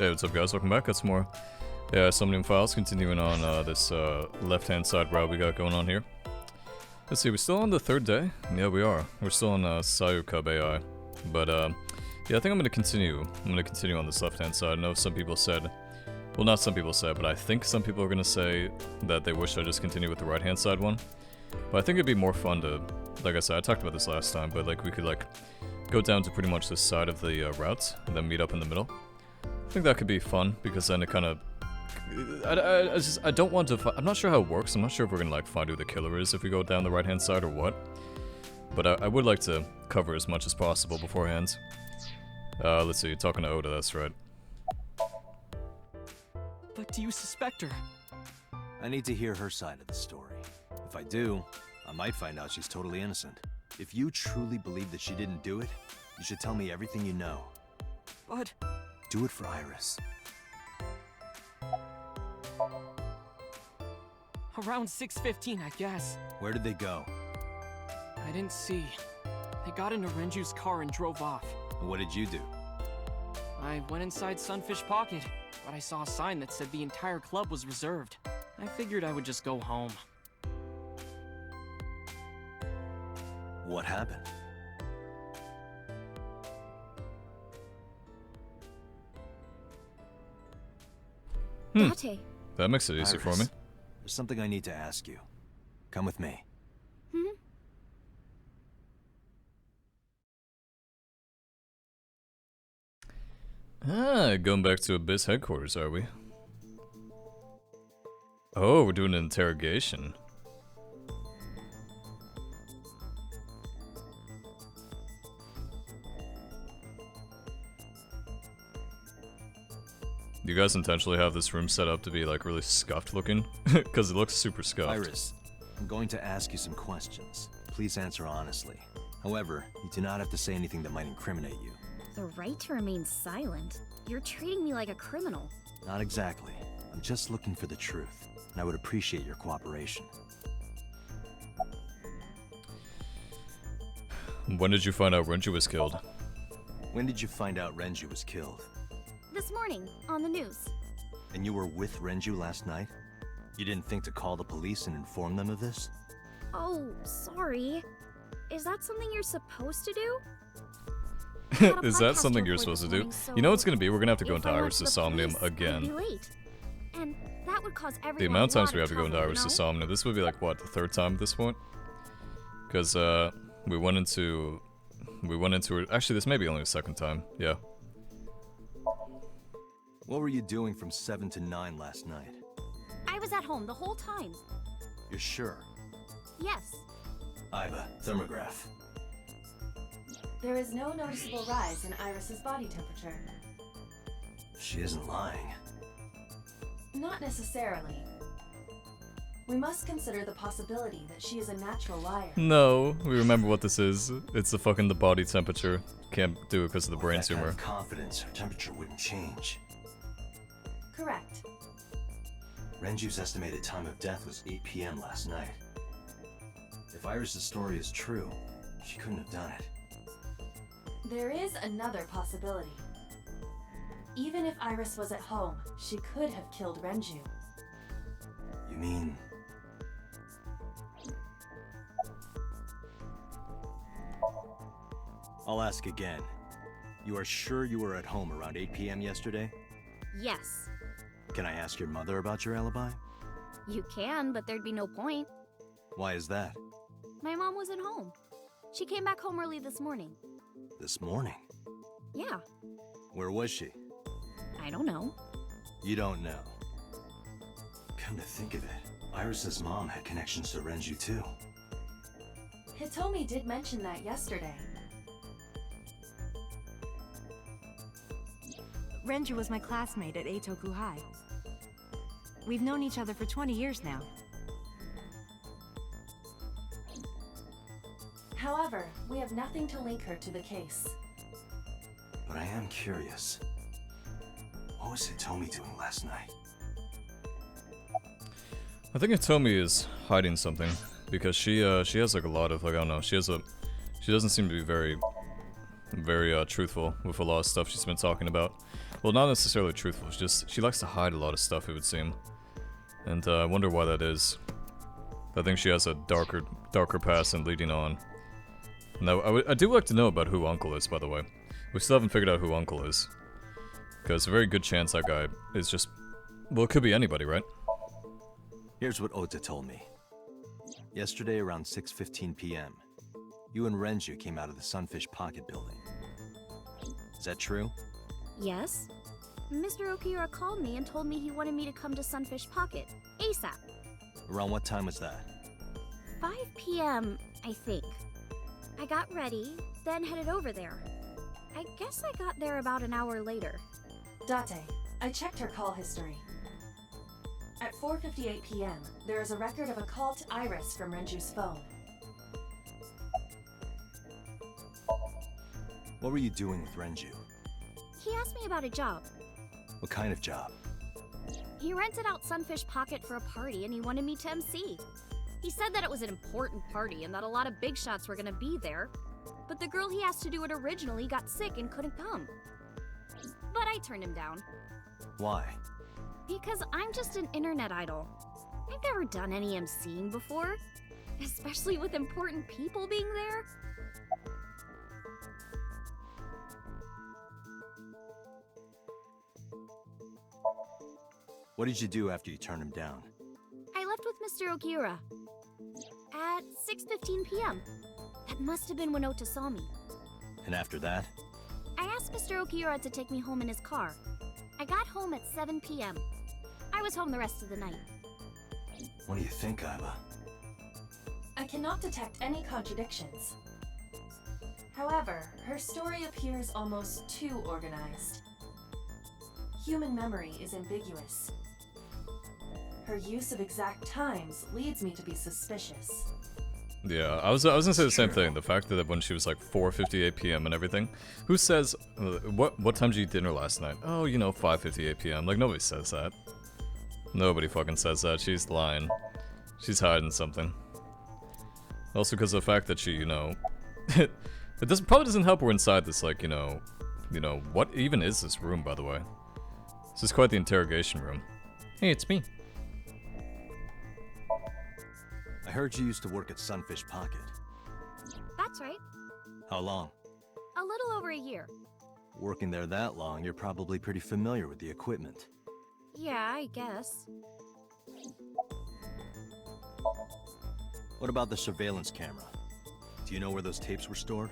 Hey, what's up guys, welcome back, got some more SOMNIUM Files, continuing on this left-hand side route we got going on here. Let's see, we're still on the third day? Yeah, we are. We're still on Sayukub AI. But, yeah, I think I'm going to continue. I'm going to continue on this left-hand side. I know some people said, well, not some people said, but I think some people are going to say that they wish I just continue with the right-hand side one. But I think it'd be more fun to, like I said, I talked about this last time, but like we could like go down to pretty much this side of the routes and then meet up in the middle. I think that could be fun, because then it kind of... I don't want to... I'm not sure how it works. I'm not sure if we're going to, like, find who the killer is if we go down the right-hand side or what. But I would like to cover as much as possible beforehand. Let's see. Talking to Oda, that's right. But do you suspect her? I need to hear her side of the story. If I do, I might find out she's totally innocent. If you truly believe that she didn't do it, you should tell me everything you know. But... do it for Iris. Around 6:15, I guess. Where did they go? I didn't see. They got into Renju's car and drove off. And what did you do? I went inside Sunfish Pocket, but I saw a sign that said the entire club was reserved. I figured I would just go home. What happened? That makes it easy for me. There's something I need to ask you. Come with me. Going back to Abyss headquarters, are we? Oh, we're doing an interrogation. You guys intentionally have this room set up to be like really scuffed looking? Because it looks super scuffed. Iris, I'm going to ask you some questions. Please answer honestly. However, you do not have to say anything that might incriminate you. The right to remain silent? You're treating me like a criminal. Not exactly. I'm just looking for the truth, and I would appreciate your cooperation. When did you find out Renju was killed? When did you find out Renju was killed? This morning, on the news. And you were with Renju last night? You didn't think to call the police and inform them of this? Oh, sorry. Is that something you're supposed to do? Is that something you're supposed to do? You know what's gonna be? We're gonna have to go into Iris' Somnium again. And that would cause The amount of times we have to go into Iris' Somnium, this would be like, what, the third time at this point? Because, we went into it. Actually, this may be only the second time, yeah. What were you doing from 7 to 9 last night? I was at home the whole time. You're sure? Yes. Iva, thermograph. There is no noticeable rise in Iris's body temperature. She isn't lying. Not necessarily. We must consider the possibility that she is a natural liar. No, we remember what this is. It's the body temperature. Can't do it because of the brain With that tumor. kind of confidence, her temperature wouldn't change. Correct. Renju's estimated time of death was 8 p.m. last night. If Iris' story is true, she couldn't have done it. There is another possibility. Even if Iris was at home, she could have killed Renju. You mean... I'll ask again. You are sure you were at home around 8 p.m. yesterday? Yes. Can I ask your mother about your alibi? You can, but there'd be no point. Why is that? My mom wasn't home. She came back home early this morning. This morning? Yeah. Where was she? I don't know. You don't know. Come to think of it, Iris' mom had connections to Renju too. Hitomi did mention that yesterday. Renju was my classmate at Eitoku High. We've known each other for 20 years now. However, we have nothing to link her to the case. But I am curious. What was Hitomi doing last night? I think Hitomi is hiding something, because she has like a lot of, like, I don't know, she doesn't seem to be very truthful with a lot of stuff she's been talking about. Well, not necessarily truthful, it's just she likes to hide a lot of stuff, it would seem. And I wonder why that is. I think she has a darker past and leading on. Now, I do like to know about who Uncle is, by the way. We still haven't figured out who Uncle is. Because a very good chance that guy is just... Well, it could be anybody, right? Here's what Ota told me. Yesterday around 6:15 p.m., you and Renju came out of the Sunfish Pocket building. Is that true? Yes. Mr. Okiura called me and told me he wanted me to come to Sunfish Pocket, ASAP. Around what time was that? 5 p.m., I think. I got ready, then headed over there. I guess I got there about an hour later. Date, I checked her call history. At 4:58 p.m., there is a record of a call to Iris from Renju's phone. What were you doing with Renju? He asked me about a job. What kind of job? He rented out Sunfish Pocket for a party and he wanted me to MC. He said that it was an important party and that a lot of big shots were gonna be there. But the girl he asked to do it originally got sick and couldn't come. But I turned him down. Why? Because I'm just an internet idol. I've never done any MCing before, especially with important people being there. What did you do after you turned him down? I left with Mr. Okiura at 6:15 p.m. That must have been when Ota saw me. And after that? I asked Mr. Okiura to take me home in his car. I got home at 7 p.m. I was home the rest of the night. What do you think, Aiba? I cannot detect any contradictions. However, her story appears almost too organized. Human memory is ambiguous. Her use of exact times leads me to be suspicious. Yeah, I was gonna say the same thing. The fact that when she was like 4:58 p.m. and everything, who says what time did you eat dinner last night? Oh, you know, 5:58 p.m. Like nobody says that. Nobody fucking says that. She's lying. She's hiding something. Also, because of the fact that she, you know, it probably doesn't help we're inside this like, you know, what even is this room, by the way? This is quite the interrogation room. Hey, it's me. I heard you used to work at Sunfish Pocket. That's right. How long? A little over a year. Working there that long, you're probably pretty familiar with the equipment. Yeah, I guess. What about the surveillance camera? Do you know where those tapes were stored?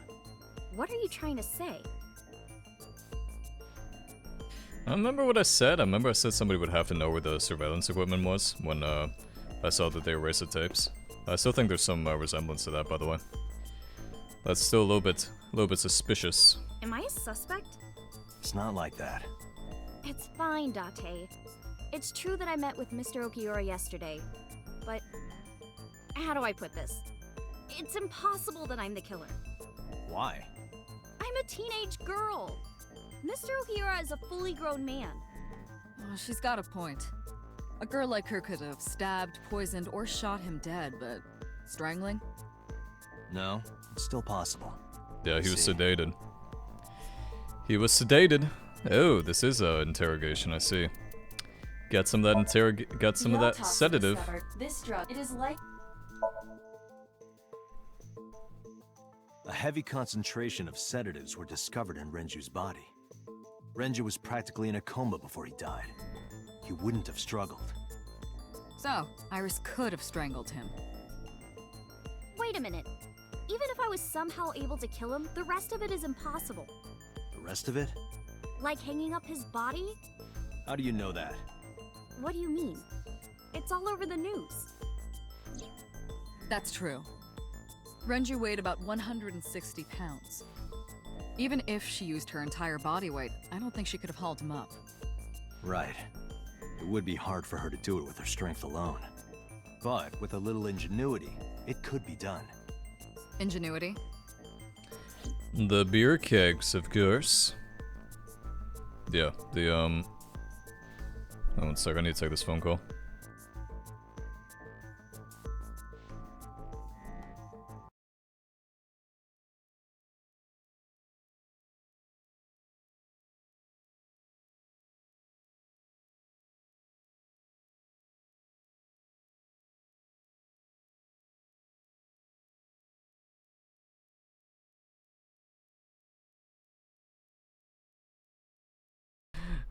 What are you trying to say? I remember what I said. I remember I said somebody would have to know where the surveillance equipment was when I saw that they erased the tapes. I still think there's some resemblance to that, by the way. That's still a little bit suspicious. Am I a suspect? It's not like that. It's fine, Date. It's true that I met with Mr. Okiura yesterday, but how do I put this? It's impossible that I'm the killer. Why? I'm a teenage girl. Mr. Okiura is a fully grown man. Oh, she's got a point. A girl like her could have stabbed, poisoned, or shot him dead, but strangling? No, it's still possible. Yeah, he was sedated. He was sedated. Oh, this is a interrogation. I see. Got some of that got some of that sedative. This drug, it is like A heavy concentration of sedatives were discovered in Renju's body. Renju was practically in a coma before he died. He wouldn't have struggled. So, Iris could have strangled him. Wait a minute. Even if I was somehow able to kill him, the rest of it is impossible. The rest of it? Like hanging up his body? How do you know that? What do you mean? It's all over the news. That's true. Renju weighed about 160 pounds. Even if she used her entire body weight, I don't think she could have hauled him up. Right. It would be hard for her to do it with her strength alone. But with a little ingenuity, it could be done. Ingenuity? The beer kegs, of course. Yeah, oh, one sec, I need to take this phone call.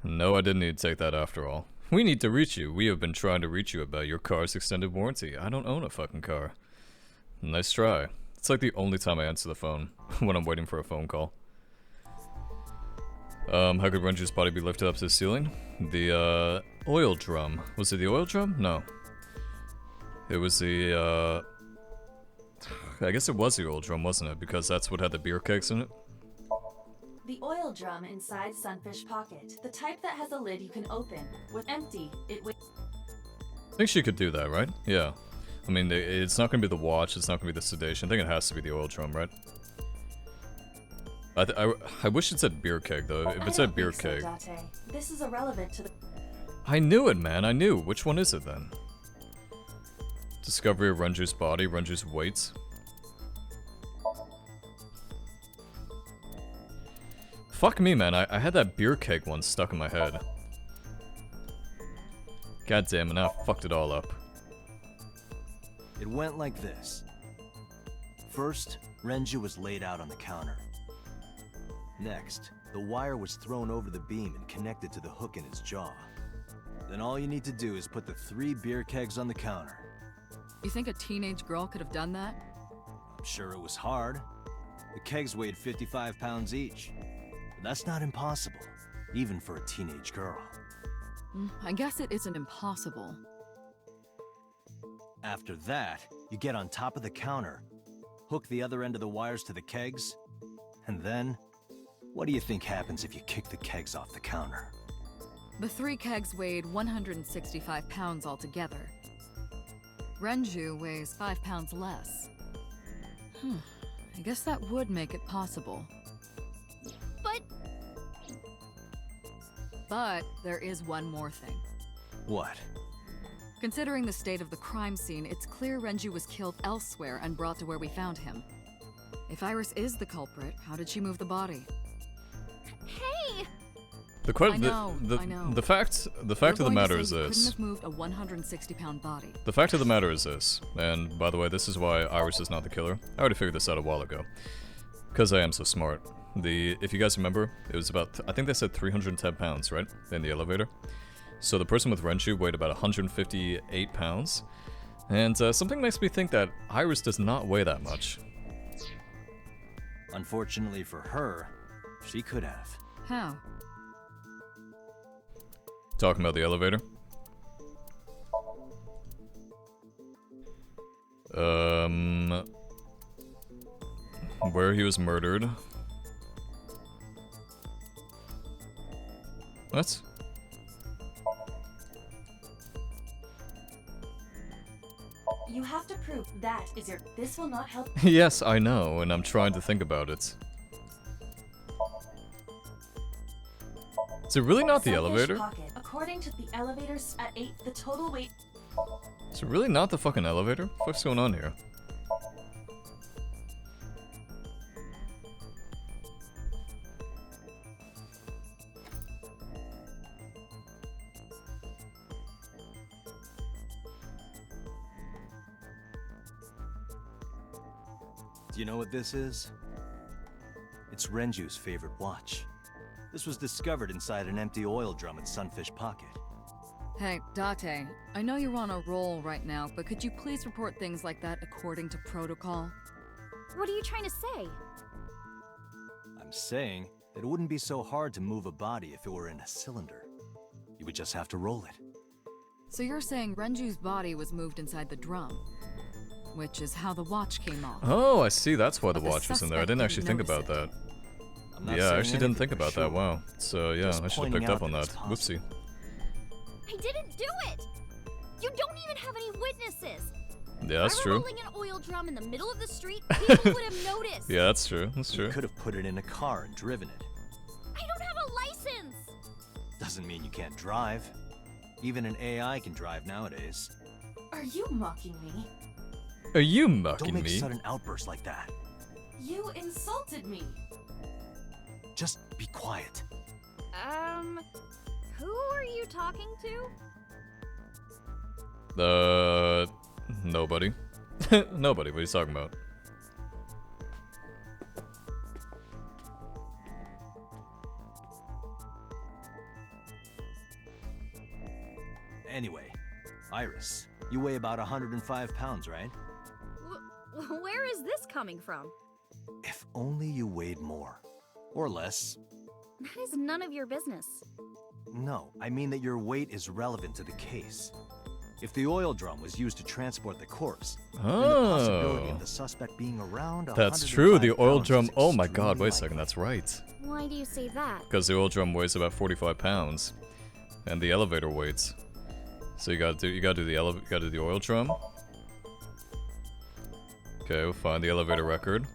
No, I didn't need to take that after all. We need to reach you. We have been trying to reach you about your car's extended warranty. I don't own a fucking car. Nice try. It's like the only time I answer the phone, when I'm waiting for a phone call. How could Renju's body be lifted up to the ceiling? The, oil drum. Was it the oil drum? No. It was the, I guess it was the oil drum, wasn't it? Because that's what had the beer kegs in it. The oil drum inside Sunfish Pocket, the type that has a lid you can open. With empty, it weighs. I think she could do that, right? Yeah. I mean, it's not gonna be the watch, it's not gonna be the sedation. I think it has to be the oil drum, right? I wish it said beer keg, though. If it said beer keg. This is irrelevant to the. I knew it, man, I knew. Which one is it, then? Discovery of Renju's body, Renju's weight. Fuck me, man. I had that beer keg one stuck in my head. God damn it, now I fucked it all up. It went like this. First, Renju was laid out on the counter. Next, the wire was thrown over the beam and connected to the hook in his jaw. Then all you need to do is put the 3 beer kegs on the counter. You think a teenage girl could have done that? I'm sure it was hard. The kegs weighed 55 pounds each. But that's not impossible, even for a teenage girl. I guess it isn't impossible. After that, you get on top of the counter, hook the other end of the wires to the kegs, and then, what do you think happens if you kick the kegs off the counter? The 3 kegs weighed 165 pounds altogether. Renju weighs 5 pounds less. I guess that would make it possible. But there is one more thing. What? Considering the state of the crime scene, it's clear Renju was killed elsewhere and brought to where we found him. If Iris is the culprit, how did she move the body? Hey! The fact of the matter is this. Couldn't have moved a 160-pound body. The fact of the matter is this, and by the way, this is why Iris is not the killer. I already figured this out a while ago. Because I am so smart. If you guys remember, it was about, I think they said 310 pounds, right? In the elevator. So the person with Renju weighed about 158 pounds. And something makes me think that Iris does not weigh that much. Unfortunately for her, she could have. How? Talking about the elevator. Where he was murdered. What? You have to prove that is your. This will not help. Yes, I know, and I'm trying to think about it. Is it really not the elevator? Pocket. According to the elevators at 8, the total weight. Is it really not the fucking elevator? What's going on here? Do you know what this is? It's Renju's favorite watch. This was discovered inside an empty oil drum at Sunfish Pocket. Hey, Date, I know you're on a roll right now, but could you please report things like that according to protocol? What are you trying to say? I'm saying that it wouldn't be so hard to move a body if it were in a cylinder. You would just have to roll it. So you're saying Renju's body was moved inside the drum? Which is how the watch came off. Oh, I see. That's why the watch was in there. I didn't actually think about that. Yeah, I actually didn't think about that. Wow. So yeah, I should have picked up on that. Whoopsie. I didn't do it! You don't even have any witnesses! Yeah, that's true. If I were rolling an oil drum in the middle of the street, people would have noticed! Yeah, that's true. That's true. You could have put it in a car and driven it. I don't have a license! Doesn't mean you can't drive. Even an AI can drive nowadays. Are you mocking me? Are you mocking me? Don't make sudden outbursts like that. You insulted me. Just be quiet. Who are you talking to? Nobody. Nobody, what are you talking about? Anyway, Iris, you weigh about 105 pounds, right? Where is this coming from? If only you weighed more. Or less. That is none of your business. No, I mean that your weight is relevant to the case. If the oil drum was used to transport the corpse, then the possibility of the suspect being around That's true, the 105 oil pounds drum. is Oh my god, extremely wait a second, likely. that's right. Why do you say that? Because the oil drum weighs about 45 pounds. And the elevator weights. So you gotta do the oil drum. Okay, we'll find the elevator record.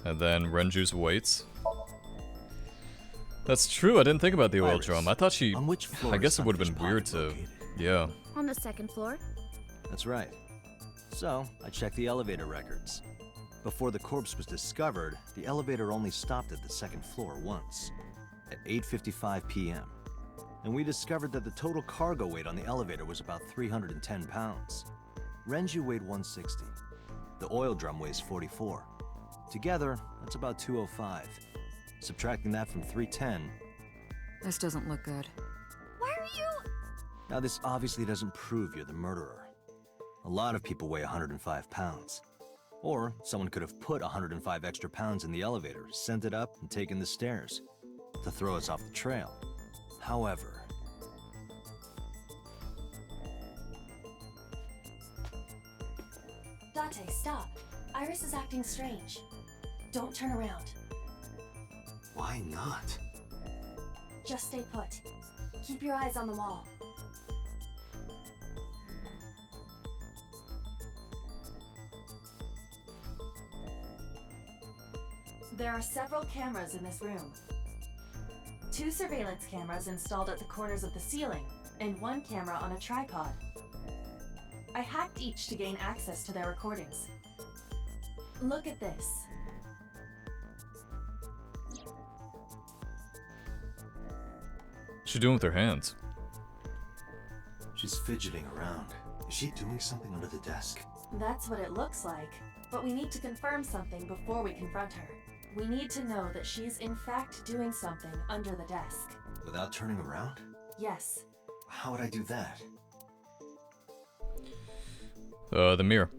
And then Renju's weights. That's true, I didn't think about the oil Iris, drum. I thought she... on which floor I is guess it would have Sunfish been weird Pocket to... located? Yeah. On the second floor? That's right. So, I checked the elevator records. Before the corpse was discovered, the elevator only stopped at the second floor once, at 8:55 p.m. And we discovered that the total cargo weight on the elevator was about 310 pounds. Renju weighed 160. The oil drum weighs 44. Together, that's about 205. Subtracting that from 310, This doesn't look good. Why are you... now this obviously doesn't prove you're the murderer. A lot of people weigh 105 pounds. Or someone could have put 105 extra pounds in the elevator, sent it up, and taken the stairs to throw us off the trail. However... Date, stop. Iris is acting strange. Don't turn around. why not? Just stay put. Keep your eyes on the wall. There are several cameras in this room. 2 surveillance cameras installed at the corners of the ceiling, and 1 camera on a tripod. I hacked each to gain access to their recordings. Look at this. What's she doing with her hands? She's fidgeting around. Is she doing something under the desk? That's what it looks like. But we need to confirm something before we confront her. We need to know that she's in fact doing something under the desk. Without turning around? Yes. How would I do that? The mirror.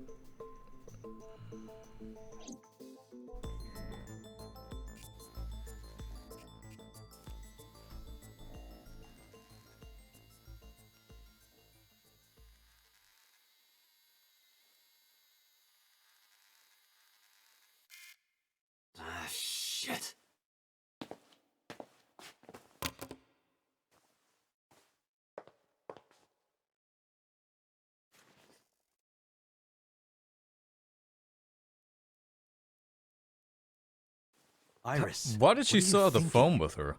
Ah, shit! Iris. Why did she what are you still have the thinking? phone with her?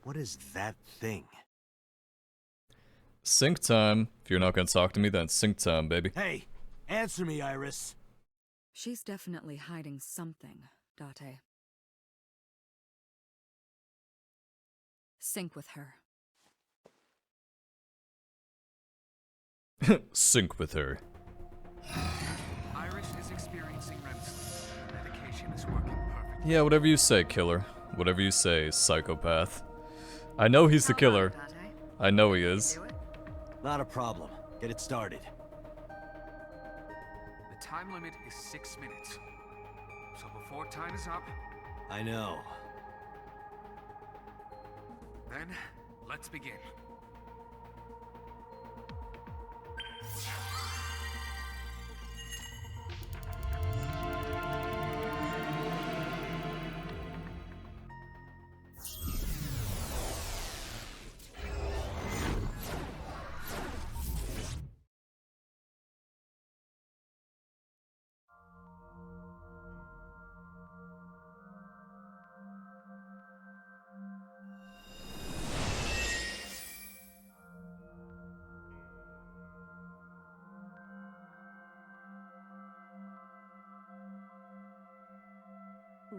What is that thing? Sync time. If you're not gonna talk to me, then it's sync time, baby. Hey, answer me, Iris. She's definitely hiding something, Date. Sync with her. Sync with her. Iris is experiencing REM sleep. The medication is working perfectly. Yeah, whatever you say, killer. Whatever you say, psychopath. I know he's the killer. I know he is. Not a problem. Get it started. The time limit is 6 minutes. So before time is up, I know. then let's begin.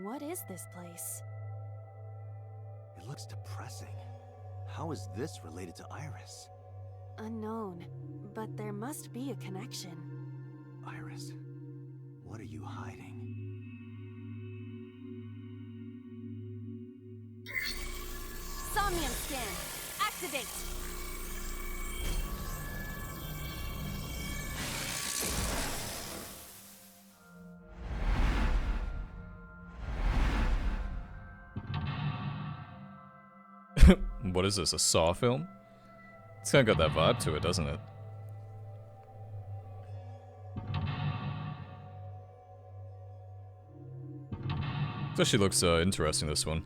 What is this place? It looks depressing. How is this related to Iris? Unknown, but there must be a connection. Iris, what are you hiding? Somnium scan! Activate! What is this, a Saw film? It's kinda got that vibe to it, doesn't it? It actually looks interesting, this one.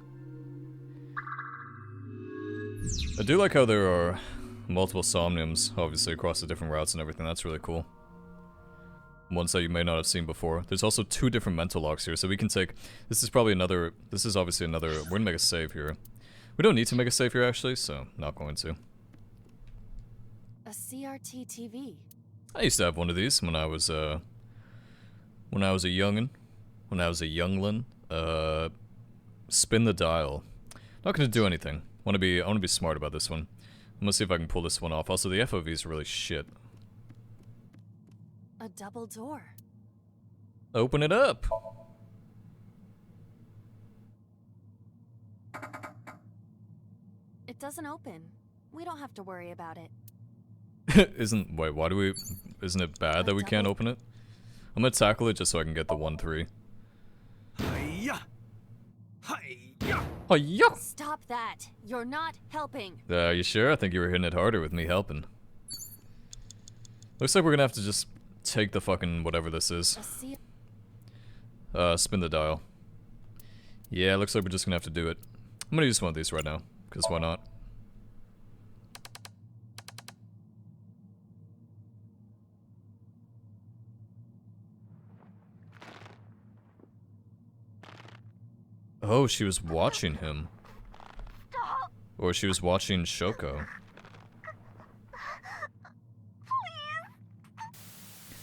I do like how there are multiple Somniums, obviously, across the different routes and everything. That's really cool. Ones that you may not have seen before. There's also 2 different mental locks here, so we can take... This is probably another... This is obviously another... We're gonna make a save here. We don't need to make a save here, actually, so not going to. A CRT TV. I used to have one of these when I was a youngin'. When I was a younglin'. Spin the dial. Not gonna do anything. I wanna be smart about this one. I'm gonna see if I can pull this one off. Also, the FOV is really shit. A double door. Open it up! It doesn't open. We don't have to worry about it. Wait, why do we... Isn't it bad that we can't open it? I'm gonna tackle it just so I can get the 1-3. Hi-ya! Hi-ya! Hi-ya! Stop that! You're not helping! You sure? I think you were hitting it harder with me helping. Looks like we're gonna have to just take the fucking whatever this is. Spin the dial. Yeah, looks like we're just gonna have to do it. I'm gonna use one of these right now, because why not? Oh, she was watching him. Or she was watching Shoko.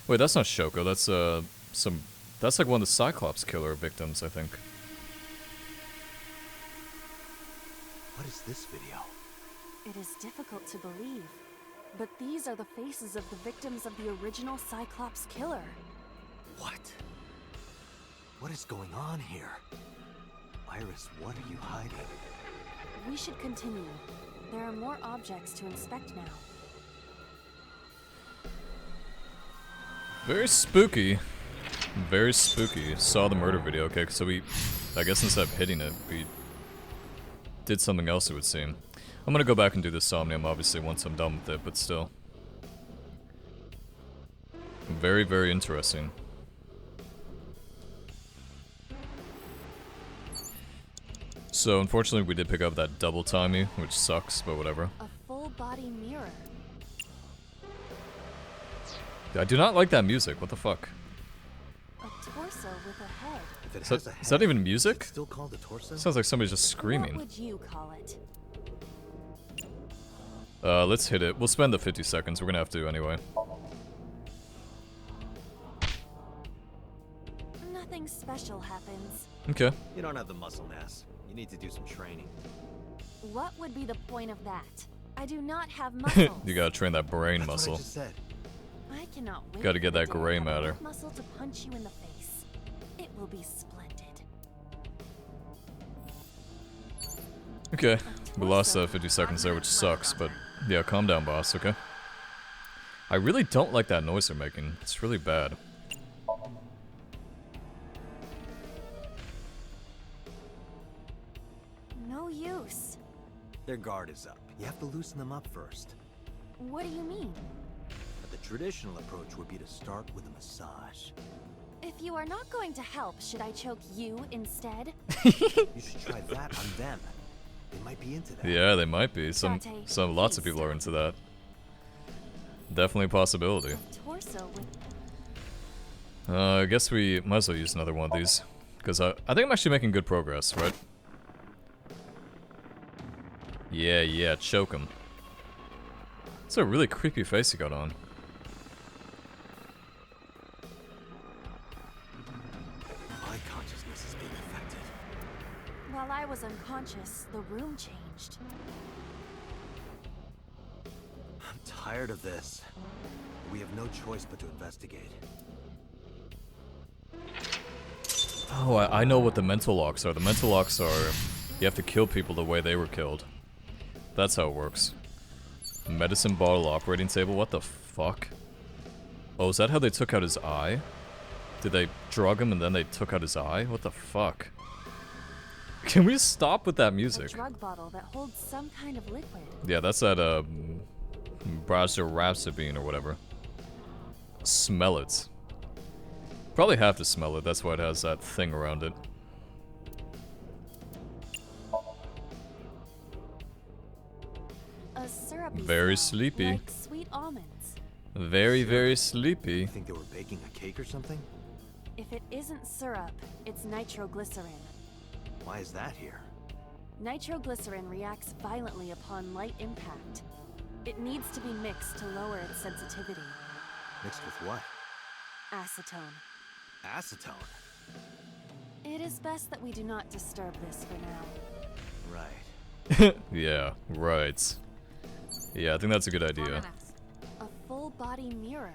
Wait, that's not Shoko, that's that's like one of the Cyclops killer victims, I think. What is this video? It is difficult to believe, but these are the faces of the victims of the original Cyclops killer. What? What is going on here? Iris, what are you hiding? We should continue. There are more objects to inspect now. Very spooky. Very spooky. Saw the murder video, okay, so we... I guess instead of hitting it, we... did something else, it would seem. I'm gonna go back and do the Somnium, obviously, once I'm done with it, but still. Very, very interesting. So, unfortunately, we did pick up that double timey, which sucks, but whatever. A full body mirror. I do not like that music, what the fuck? A torso with a head. If it Is has that, a head, is that even music? it's still called a torso? Sounds like somebody's just screaming. What would you call it? Let's hit it. We'll spend the 50 seconds, we're gonna have to anyway. Nothing special happens. Okay. You don't have the muscle mass. You need to do some training. What would be the point of that? I do not have muscles. You gotta train that brain That's muscle. what I just said. I cannot wait. Gotta get for the that day gray I have matter. enough muscle to punch you in the face. It will be splendid. Okay, we lost 50 seconds there, which sucks, but yeah, calm down, boss, okay? I really don't like that noise they're making. It's really bad. No use. Their guard is up. You have to loosen them up first. What do you mean? But the traditional approach would be to start with a massage. If you are not going to help, should I choke you instead? You should try that on them. They might be into that. Yeah, they might be. Lots of people are into that. Definitely a possibility. Torso with I guess we might as well use another one of these. Because I think I'm actually making good progress, right? Yeah, choke him. It's a really creepy face he got on. My consciousness is being affected. While I was unconscious, the room changed. I'm tired of this. We have no choice but to investigate. Oh, I know what the mental locks are. The mental locks are... You have to kill people the way they were killed. That's how it works. Medicine bottle operating table? What the fuck? Oh, is that how they took out his eye? Did they drug him and then they took out his eye? What the fuck? Can we stop with that A music? drug bottle that holds some kind of liquid. Yeah, that's that browser rapsabine or whatever. Smell it. Probably have to smell it, that's why it has that thing around it. A syrupy Very smell, sleepy. like sweet almonds. Very, very sleepy. You think they were baking a cake or something? If it isn't syrup, it's nitroglycerin. Why is that here? Nitroglycerin reacts violently upon light impact. It needs to be mixed to lower its sensitivity. Mixed with what? Acetone. Acetone. It is best that we do not disturb this for now. Right. Yeah, right. Yeah, I think that's a good idea. A full body mirror.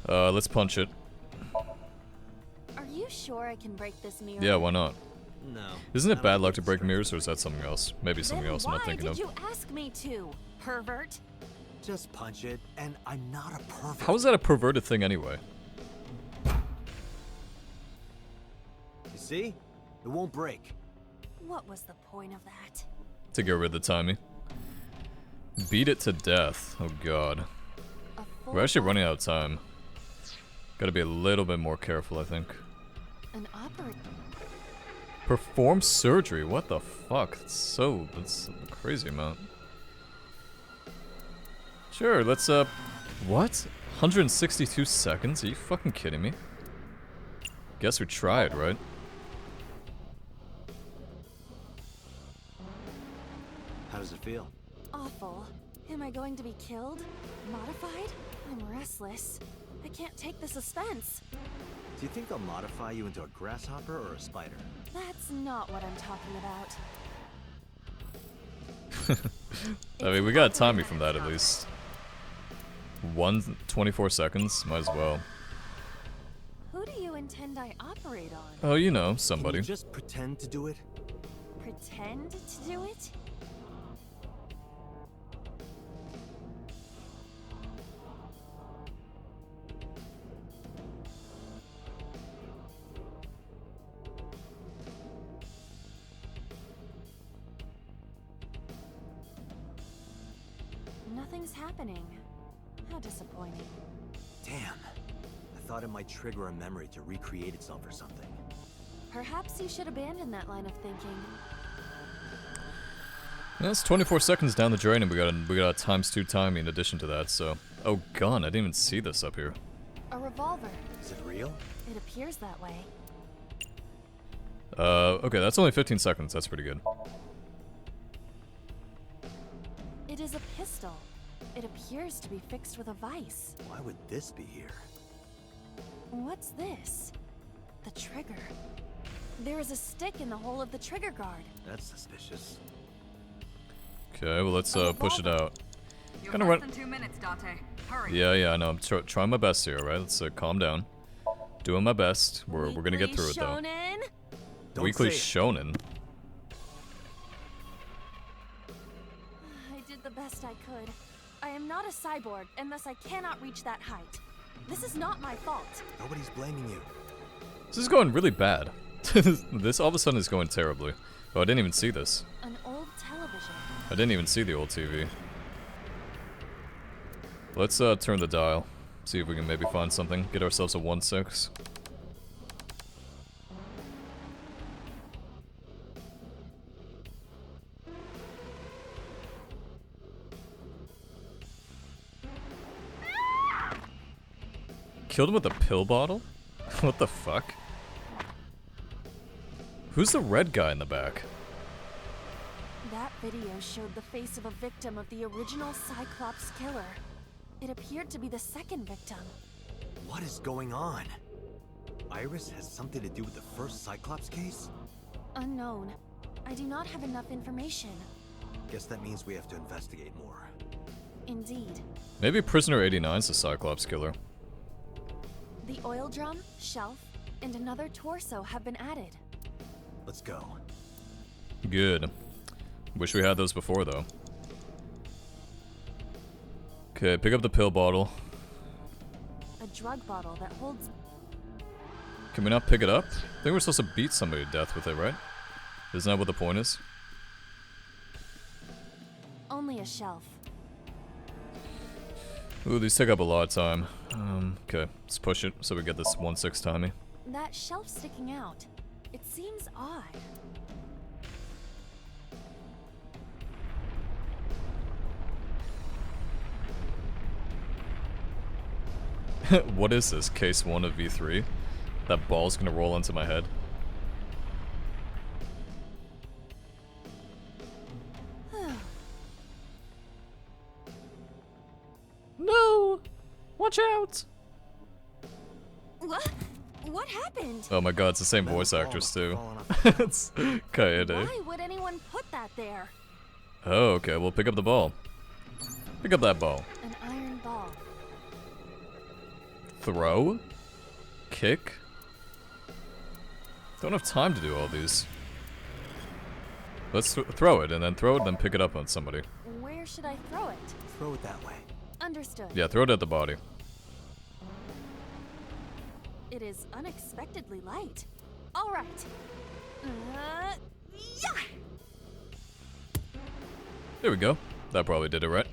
Let's punch it. Are you sure I can break this mirror? Yeah, why not? No. Isn't I it don't bad think luck to it's break straight. mirrors, or is that something else? Maybe something Then else I'm not why thinking did of. you ask me to, pervert? Just punch it, and I'm not a pervert. How is that a perverted thing anyway? You see? It won't break. What was the point of that? To get rid of the timing. Beat it to death. Oh god. A full We're actually body- running out of time. Gotta be a little bit more careful, I think. An operator. Perform surgery? What the fuck? That's a crazy amount. Sure, let's, what? 162 seconds? Are you fucking kidding me? Guess we tried, right? How does it feel? Awful. Am I going to be killed? Modified? I'm restless. I can't take the suspense. Do you think they'll modify you into a grasshopper or a spider? That's not what I'm talking about. I mean, we got timing from that at least. 24 seconds? Might as well. Who do you intend I operate on? Oh, you know, Can somebody. you just pretend to do it? Pretend to do it? Nothing's happening. How disappointing. Damn. I thought it might trigger a memory to recreate itself or something. Perhaps you should abandon that line of thinking. Yeah, it's 24 seconds down the drain, and we got a ×2 timing in addition to that. So, oh gun, I didn't even see this up here. A revolver. Is it real? It appears that way. Okay, that's only 15 seconds. That's pretty good. It is a pistol. It appears to be fixed with a vise. Why would this be here? What's this? The trigger. There is a stick in the hole of the trigger guard. That's suspicious. Okay, well let's push it out. You're Kinda less run- than 2 minutes, Date. Hurry. Yeah, I know. I'm trying my best here, right? Let's calm down. Doing my best. We're gonna get through it though. Shonen? Don't Weekly say it. Shonen. I did the best I could. I am not a cyborg, and thus I cannot reach that height. This is not my fault. Nobody's blaming you. This is going really bad. This all of a sudden is going terribly. Oh, I didn't even see this. An old television. I didn't even see the old TV. Let's turn the dial. See if we can maybe find something. Get ourselves a 1.6. Killed him with a pill bottle? What the fuck? Who's the red guy in the back? That video showed the face of a victim of the original Cyclops killer. It appeared to be the second victim. What is going on? Iris has something to do with the first Cyclops case? Unknown. I do not have enough information. Guess that means we have to investigate more. Indeed. Maybe Prisoner 89's the Cyclops killer. The oil drum, shelf, and another torso have been added. Let's go. Good. Wish we had those before, though. Okay, pick up the pill bottle. A drug bottle that holds... Can we not pick it up? I think we're supposed to beat somebody to death with it, right? Isn't that what the point is? Only a shelf. Ooh, these take up a lot of time. Okay, let's push it so we get this 1/6 timey. That shelf sticking out. It seems odd. What is this? Case 1 of V3? That ball's gonna roll into my head. No! Watch out! What? What happened? Oh my god, it's the same voice actress too. It's Kaede. Why would anyone put that there? Oh, okay, well pick up the ball. Pick up that ball. An iron ball. Throw? Kick? Don't have time to do all these. Let's throw it, and then throw it, then pick it up on somebody. Where should I throw it? Throw it that way. Understood. Yeah, throw it at the body. It is unexpectedly light. All right. Yeah. There we go. That probably did it right.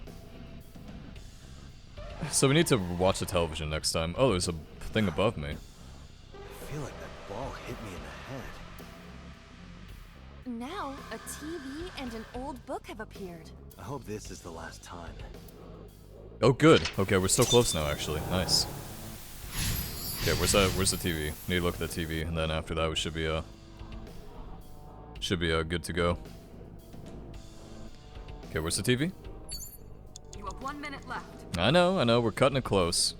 So we need to watch the television next time. Oh, there's a thing above me. I feel like that ball hit me in the head. Now, a TV and an old book have appeared. I hope this is the last time. Oh, good. Okay, we're so close now, actually. Nice. Okay, where's the TV? Need to look at the TV, and then after that we should be good to go. Okay, where's the TV? You have 1 minute left. I know, we're cutting it close.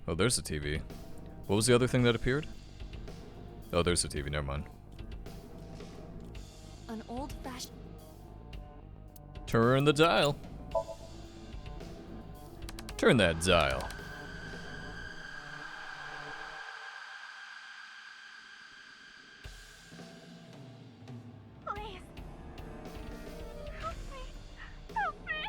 Oh, there's the TV. What was the other thing that appeared? Oh, there's the TV, never mind. An old-fashioned... Turn the dial. Turn that dial. Please. Help me. Help me.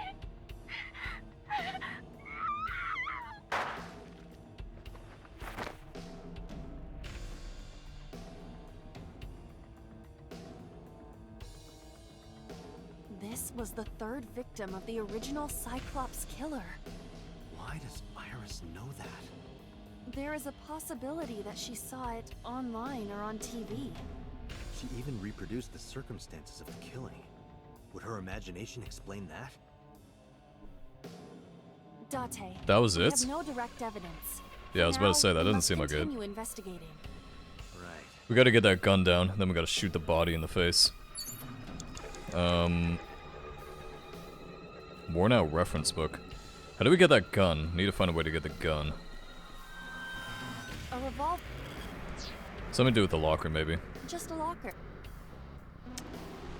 This was the third victim of the original Cyclops killer. Why does Iris know that? There is a possibility that she saw it online or on TV. She even reproduced the circumstances of the killing. Would her imagination explain that? Date. That was we it? have no direct evidence. Yeah, I was about to say, that we doesn't must seem like it. continue investigating. Right. We gotta get that gun down, then we gotta shoot the body in the face. Worn out reference book. How do we get that gun? Need to find a way to get the gun. A revolver. Something to do with the locker, maybe. Just a locker.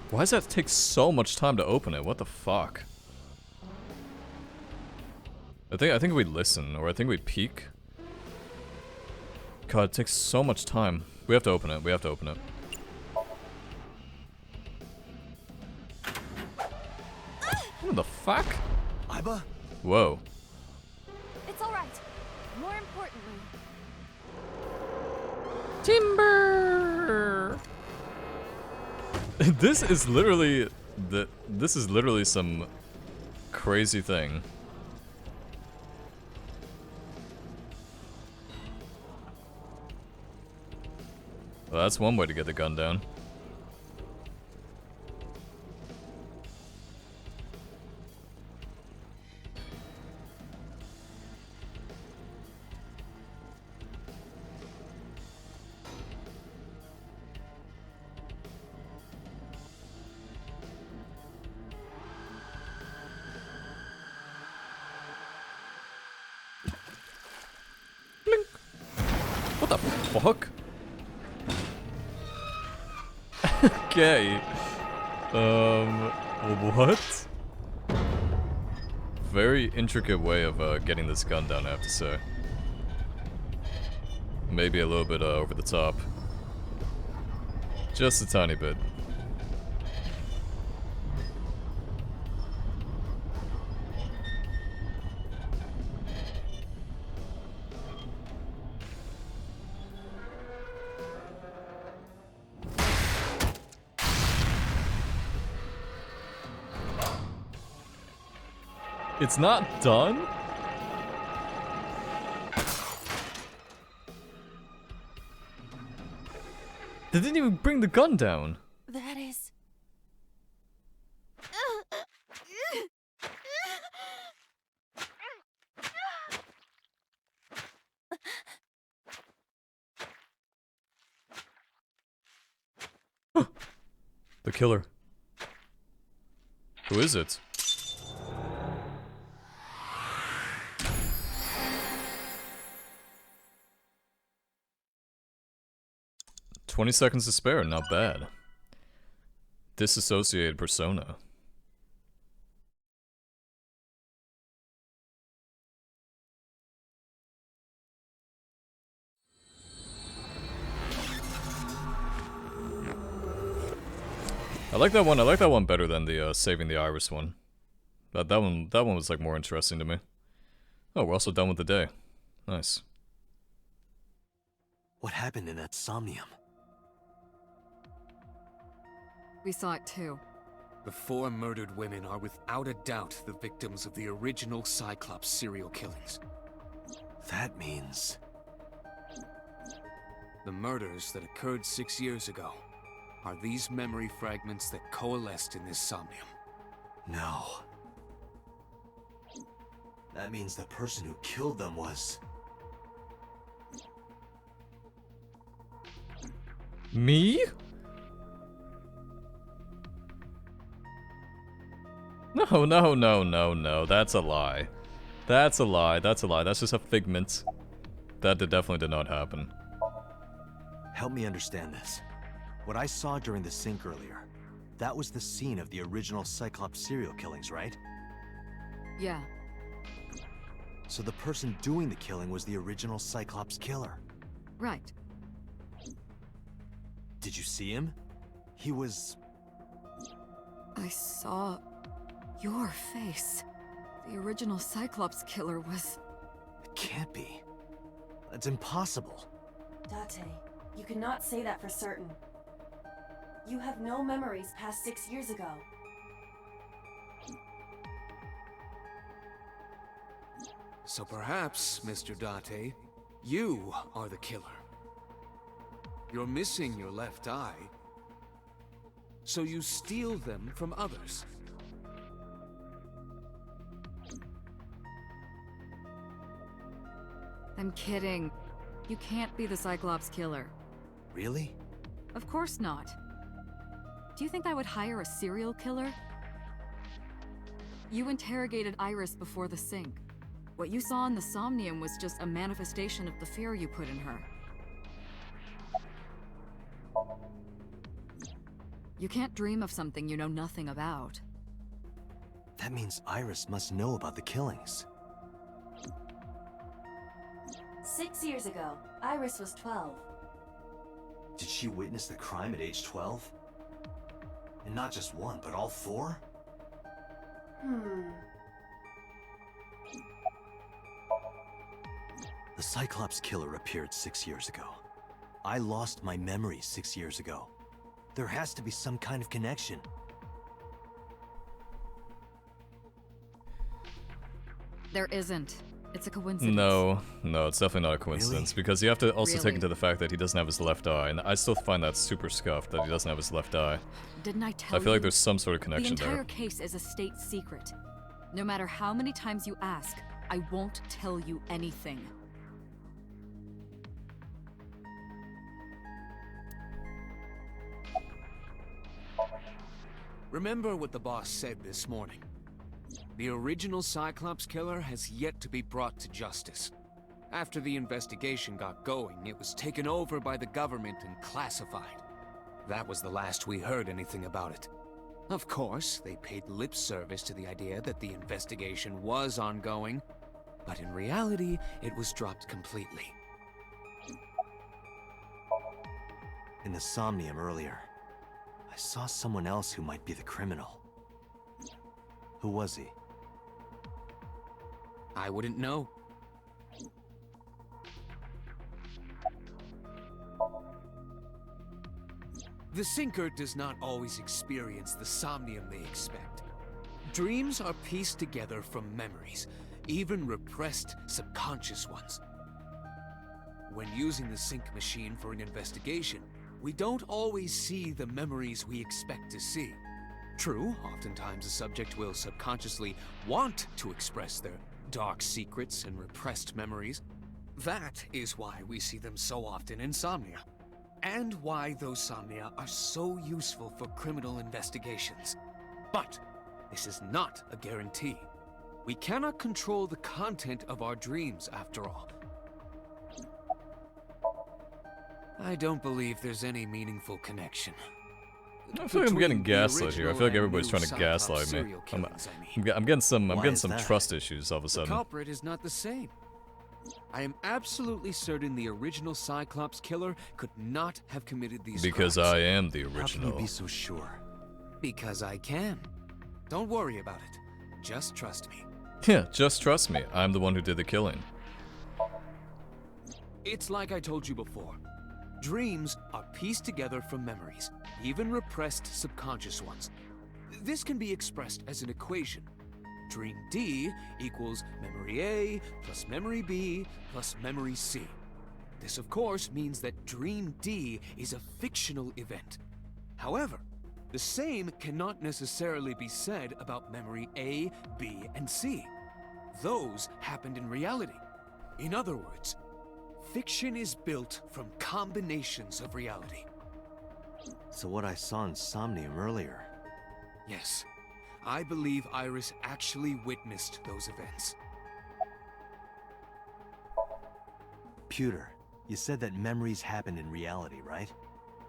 Why does that take so much time to open it? What the fuck? I think we listen, or I think we peek. God, it takes so much time. We have to open it. We have to open it. What the fuck? Iba? Whoa. It's all right. More importantly, Timber. This is literally some crazy thing. Well, that's one way to get the gun down. Blink. What the fuck? Okay. What? Very intricate way of getting this gun down, I have to say. Maybe a little bit over the top. Just a tiny bit. It's not done? They didn't even bring the gun down. That is... The killer. Who is it? "20 seconds to spare, not bad. Disassociated persona. I like that one better than the saving the iris one. That one was like more interesting to me. Oh, we're also done with the day. Nice. What happened in that Somnium? We saw it too. The 4 murdered women are without a doubt the victims of the original Cyclops serial killings. That means... The murders that occurred 6 years ago are these memory fragments that coalesced in this Somnium. No. That means the person who killed them was... Me? No, that's a lie. That's a lie, that's just a figment. That definitely did not happen. Help me understand this. What I saw during the sink earlier, that was the scene of the original Cyclops serial killings, right? Yeah. So the person doing the killing was the original Cyclops killer. Right. Did you see him? He was... I saw... your face. The original Cyclops killer was... It can't be. That's impossible. Date, you cannot say that for certain. You have no memories past 6 years ago. So perhaps, Mr. Date, you are the killer. You're missing your left eye, so you steal them from others. I'm kidding. You can't be the Cyclops killer. Really? Of course not. Do you think I would hire a serial killer? You interrogated Iris before the sink. What you saw in the Somnium was just a manifestation of the fear you put in her. You can't dream of something you know nothing about. That means Iris must know about the killings. 6 years ago, Iris was 12. Did she witness the crime at age 12? And not just one, but all 4? The Cyclops killer appeared 6 years ago. I lost my memory 6 years ago. There has to be some kind of connection. There isn't. It's a coincidence. No, it's definitely not a coincidence, Really? because you have to also take Really? into the fact that he doesn't have his left eye, and I still find that super scuffed that he doesn't have his left eye. Didn't I tell you? I feel like there's some sort of The connection entire there. case is a state secret. No matter how many times you ask, I won't tell you anything. Remember what the boss said this morning. The original Cyclops killer has yet to be brought to justice. After the investigation got going, it was taken over by the government and classified. That was the last we heard anything about it. Of course, they paid lip service to the idea that the investigation was ongoing, but in reality, it was dropped completely. In the Somnium earlier, I saw someone else who might be the criminal. Who was he? I wouldn't know. The Sinker does not always experience the Somnium they expect. Dreams are pieced together from memories, even repressed subconscious ones. When using the sync machine for an investigation, we don't always see the memories we expect to see. True, oftentimes the subject will subconsciously want to express their dark secrets and repressed memories. That is why we see them so often in Somnia, and why those Somnia are so useful for criminal investigations. But this is not a guarantee. We cannot control the content of our dreams, after all. I don't believe there's any meaningful connection. I feel like I'm getting gaslit here. I feel like everybody's trying to gaslight me. I'm getting some trust issues all of a The sudden. culprit is not the same. I am absolutely certain the original Cyclops killer could not have committed these Because crimes. I am the How can original. you be so sure? Because I can. Don't worry about it. Just trust me. Yeah, just trust me. I'm the one who did the killing. It's like I told you before. Dreams are pieced together from memories, even repressed subconscious ones. This can be expressed as an equation. Dream D equals memory A plus memory B plus memory C. This, of course, means that Dream D is a fictional event. However, the same cannot necessarily be said about memory A, B, and C. Those happened in reality. In other words, fiction is built from combinations of reality. So what I saw in Somnium earlier. Yes, I believe Iris actually witnessed those events. Pewter, you said that memories happen in reality, right?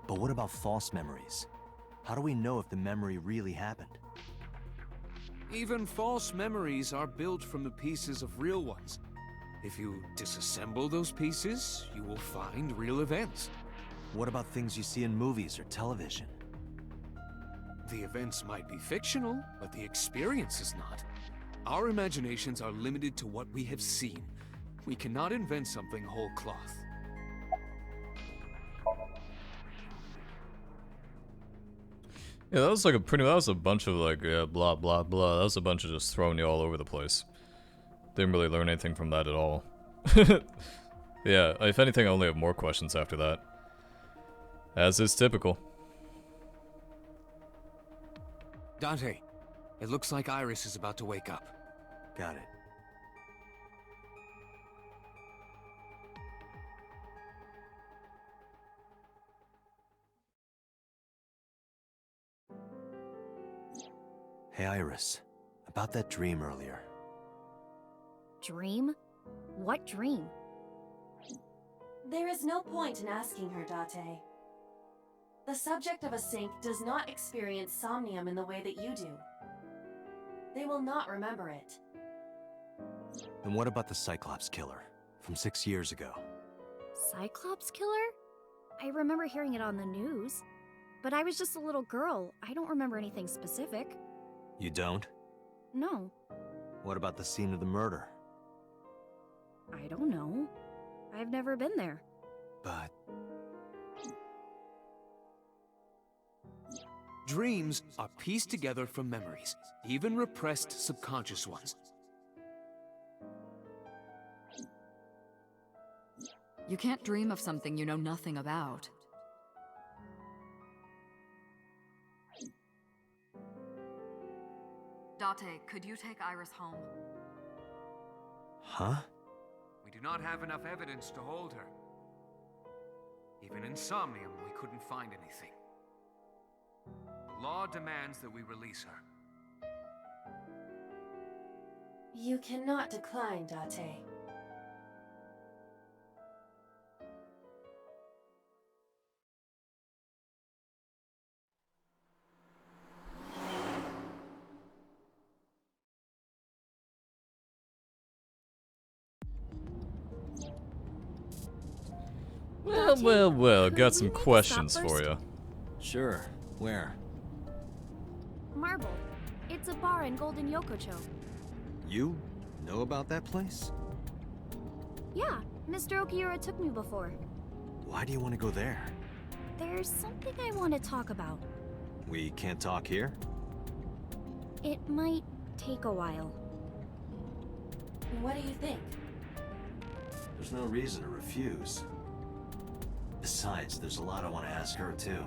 But what about false memories? How do we know if the memory really happened? Even false memories are built from the pieces of real ones. If you disassemble those pieces, you will find real events. What about things you see in movies or television? The events might be fictional, but the experience is not. Our imaginations are limited to what we have seen. We cannot invent something whole cloth. Yeah, that was like that was a bunch of like, yeah, blah, blah, blah. That was a bunch of just throwing you all over the place. Didn't really learn anything from that at all. Yeah, if anything, I only have more questions after that. As is typical. Dante, it looks like Iris is about to wake up. Got it. Hey Iris, about that dream earlier. Dream? What dream? There is no point in asking her, Date. The subject of a sync does not experience somnium in the way that you do. They will not remember it. And what about the Cyclops killer from 6 years ago? Cyclops killer? I remember hearing it on the news. But I was just a little girl. I don't remember anything specific. You don't? No. What about the scene of the murder? I don't know. I've never been there. But Dreams are pieced together from memories, even repressed subconscious ones. You can't dream of something you know nothing about. Date, could you take Iris home? Huh? We do not have enough evidence to hold her. Even in Somnium, we couldn't find anything. The law demands that we release her. You cannot decline, Date. Well, got some Can we make a stop questions first? for you. Sure. Where? Marble. It's a bar in Golden Yokocho. You know about that place? Yeah, Mr. Okiura took me before. Why do you want to go there? There's something I want to talk about. We can't talk here? it might take a while. What do you think? There's no reason to refuse. Besides, there's a lot I want to ask her, too.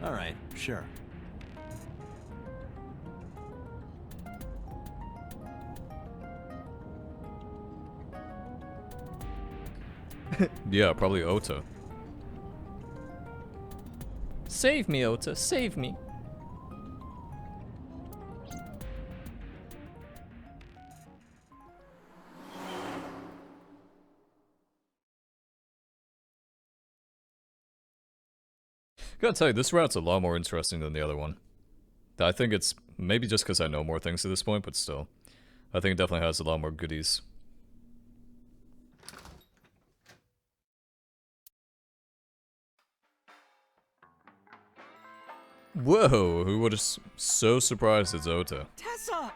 Alright, sure. Yeah, probably Ota. Save me, Ota, save me. Gotta tell you, this route's a lot more interesting than the other one. I think it's maybe just because I know more things at this point, but still. I think it definitely has a lot more goodies. Whoa, who would have so surprised it's Ota? Tessa!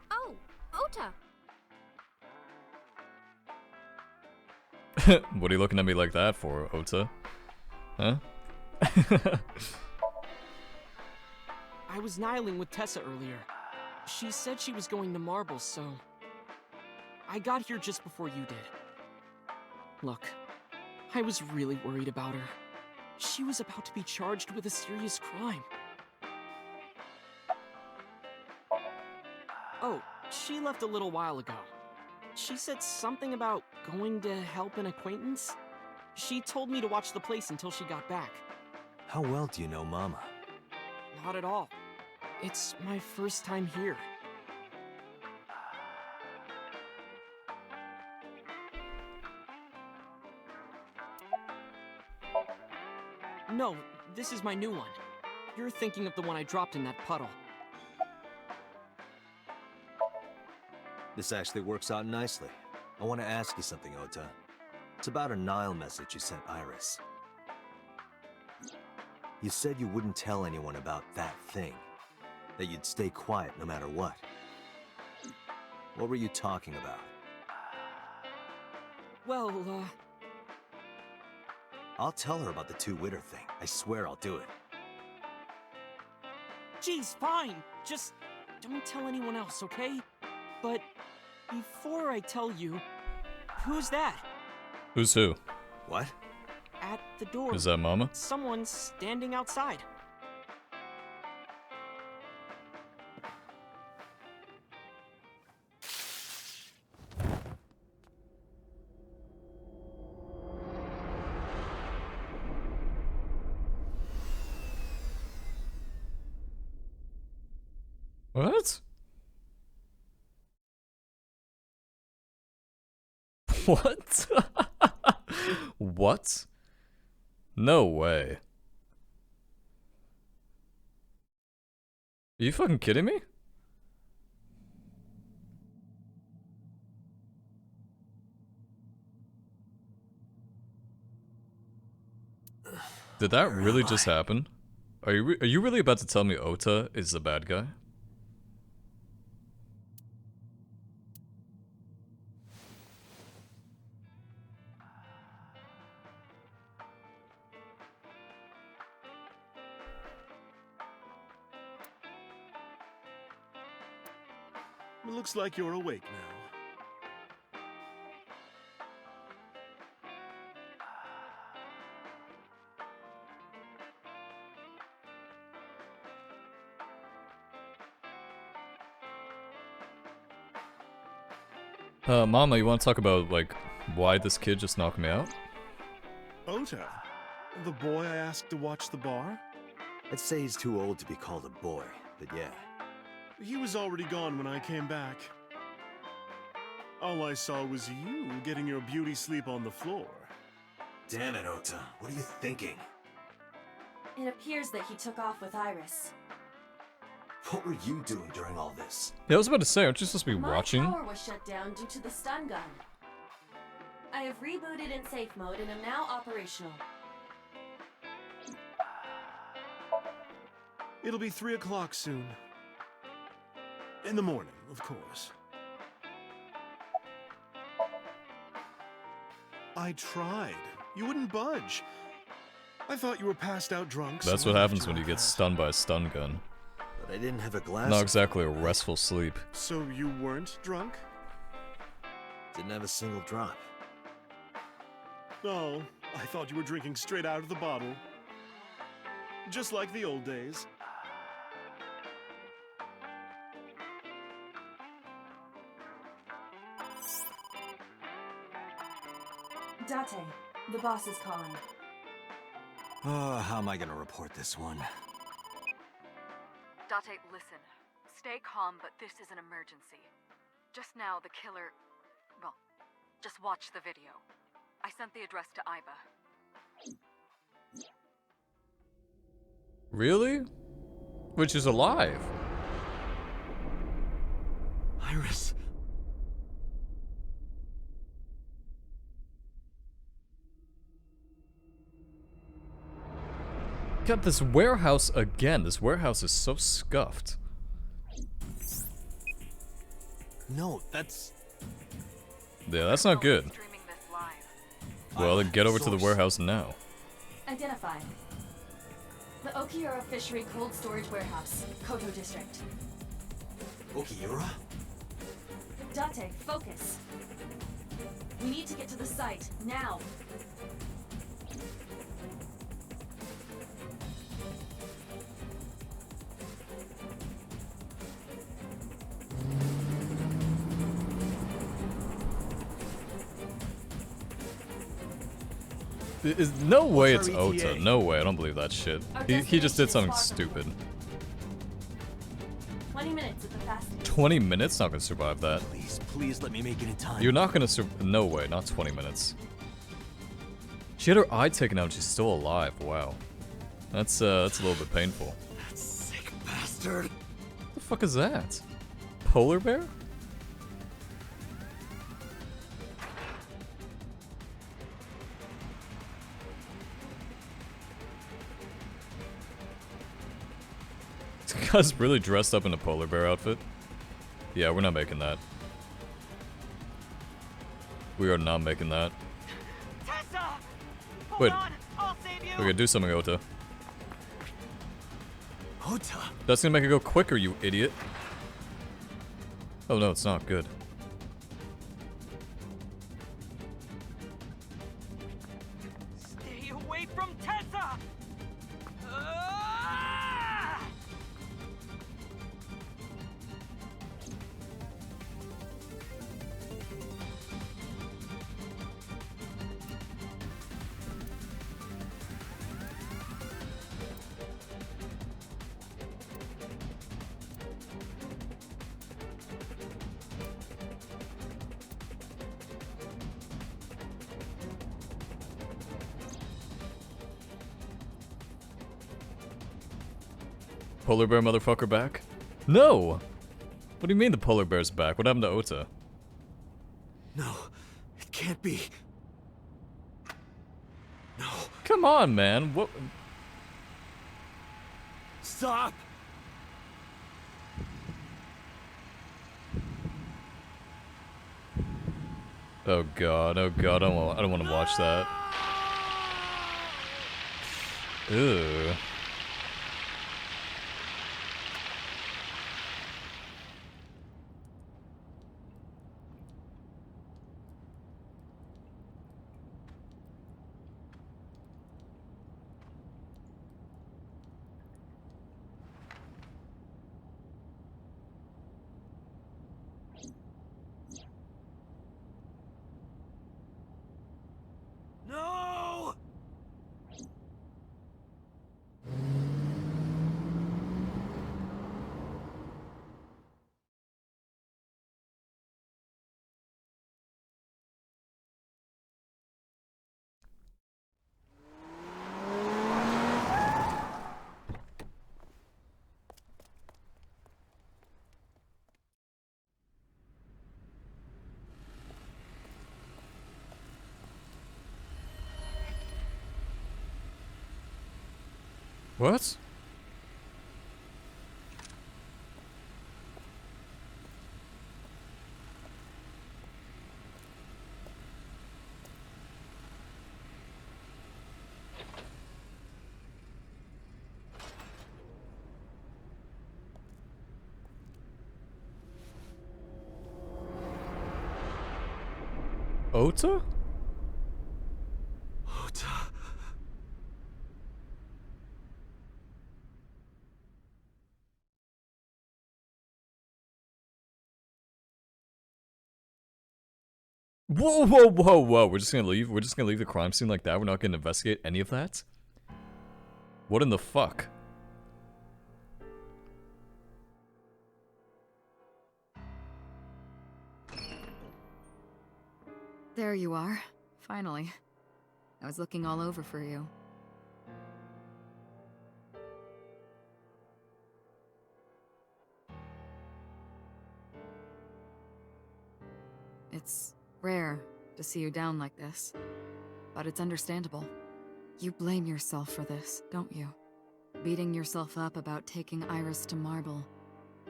Oh, Ota! What are you looking at me like that for, Ota? Huh? I was nihiling with Tessa earlier. She said she was going to Marbles, so... I got here just before you did. Look, I was really worried about her. She was about to be charged with a serious crime. Oh, she left a little while ago. She said something about going to help an acquaintance. She told me to watch the place until she got back. How well do you know Mama? Not at all. It's my first time here. No, this is my new one. You're thinking of the one I dropped in that puddle. This actually works out nicely. I want to ask you something, Ota. It's about a Nile message you sent Iris. You said you wouldn't tell anyone about that thing. That you'd stay quiet no matter what. What were you talking about? Well, I'll tell her about the two-witter thing. I swear I'll do it. Geez, fine. Just don't tell anyone else, okay? But before I tell you, who's that? Who's who? What? At the door. Is that Mama? Someone's standing outside. What? What? What? No way. Are you fucking kidding me? Did that really just happen? Are you really about to tell me Ota is the bad guy? Looks like you're awake now. Mama, you want to talk about, like, why this kid just knocked me out? Ota, the boy I asked to watch the bar? I'd say he's too old to be called a boy, but yeah. He was already gone when I came back. All I saw was you getting your beauty sleep on the floor. Damn it, Ota. What are you thinking? It appears that he took off with Iris. What were you doing during all this? Yeah, I was about to say, aren't you supposed to be watching? My power was shut down due to the stun gun. I have rebooted in safe mode and am now operational. It'll be 3 o'clock soon. In the morning, of course. I tried. You wouldn't budge. I thought you were passed out drunk. That's so what I happens left when you like get that. stunned by a stun gun. I didn't have a glass. Not exactly a restful sleep. So you weren't drunk? Didn't have a single drop. Oh, I thought you were drinking straight out of the bottle. Just like the old days. Date, the boss is calling. Oh, how am I gonna report this one? Date, listen. Stay calm, but this is an emergency. Just now, the killer... Well, just watch the video. I sent the address to Iba. Really? Which is alive. Iris. God, this warehouse again. This warehouse is so scuffed. No, that's... Yeah, that's not good. Well, then get over to the warehouse now. Identified. The Okiura Fishery Cold Storage Warehouse, Koto District. Okiura? Date, focus. We need to get to the site, now. No way it's Ota. No way. I don't believe that shit. He just did something stupid. 20 minutes at the fastest. 20 minutes? Not gonna survive that. Please let me make it in time. You're not gonna no way. Not 20 minutes. She had her eye taken out and she's still alive. Wow. That's a little bit painful. That sick bastard. What the fuck is that? Polar bear? This guy's really dressed up in a polar bear outfit. Yeah, we're not making that. We are not making that. Tessa! Wait. On, I'll save you. We gotta do something, Ota. Ota? That's gonna make it go quicker, you idiot. Oh no, it's not good. Stay away from Tessa! Polar bear motherfucker back? No! What do you mean the polar bear's back? What happened to Ota? No, it can't be. No. Come on, man. What? Stop! Oh god, oh god, I don't want to watch that. Ew. No! What? Ota? Ota. Whoa, whoa, whoa, whoa. We're just gonna leave? We're just gonna leave the crime scene like that? We're not gonna investigate any of that? What in the fuck? There you are. Finally. I was looking all over for you. It's rare to see you down like this, but it's understandable. You blame yourself for this, don't you? Beating yourself up about taking Iris to Marble,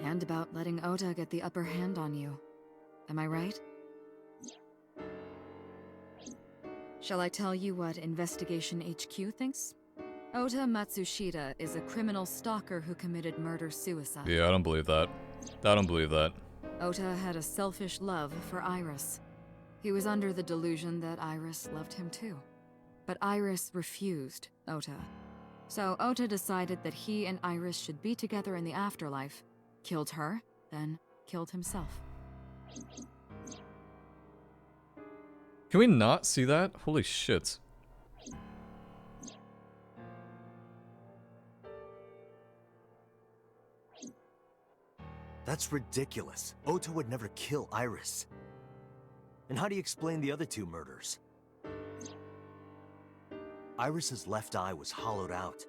and about letting Ota get the upper hand on you. Am I right? Shall I tell you what Investigation HQ thinks? Ota Matsushita is a criminal stalker who committed murder-suicide. Yeah, I don't believe that. I don't believe that. Ota had a selfish love for Iris. He was under the delusion that Iris loved him too. But Iris refused Ota. So Ota decided that he and Iris should be together in the afterlife, killed her, then killed himself. Can we not see that? Holy shit. That's ridiculous. Ota would never kill Iris. And how do you explain the other two murders? Iris's left eye was hollowed out.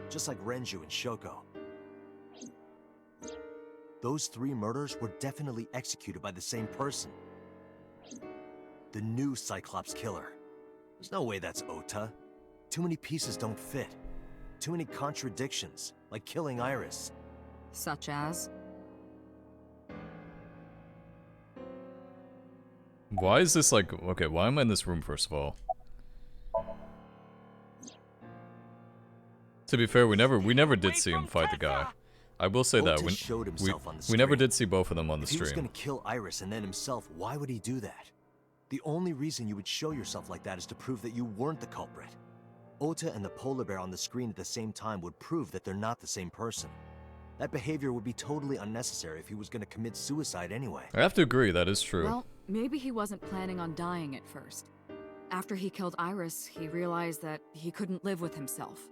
Just like Renju and Shoko. Those three murders were definitely executed by the same person. The new Cyclops killer. There's no way that's Ota. Too many pieces don't fit. Too many contradictions, like killing Iris. Such as? Why is this like... Okay, why am I in this room, first of all? To be fair, we never did see him fight the guy. I will say that we never did see both of them on the stream. If he was gonna kill Iris and then himself, why would he do that? The only reason you would show yourself like that is to prove that you weren't the culprit. Ota and the polar bear on the screen at the same time would prove that they're not the same person. That behavior would be totally unnecessary if he was gonna commit suicide anyway. I have to agree, that is true. Well, maybe he wasn't planning on dying at first. After he killed Iris, he realized that he couldn't live with himself.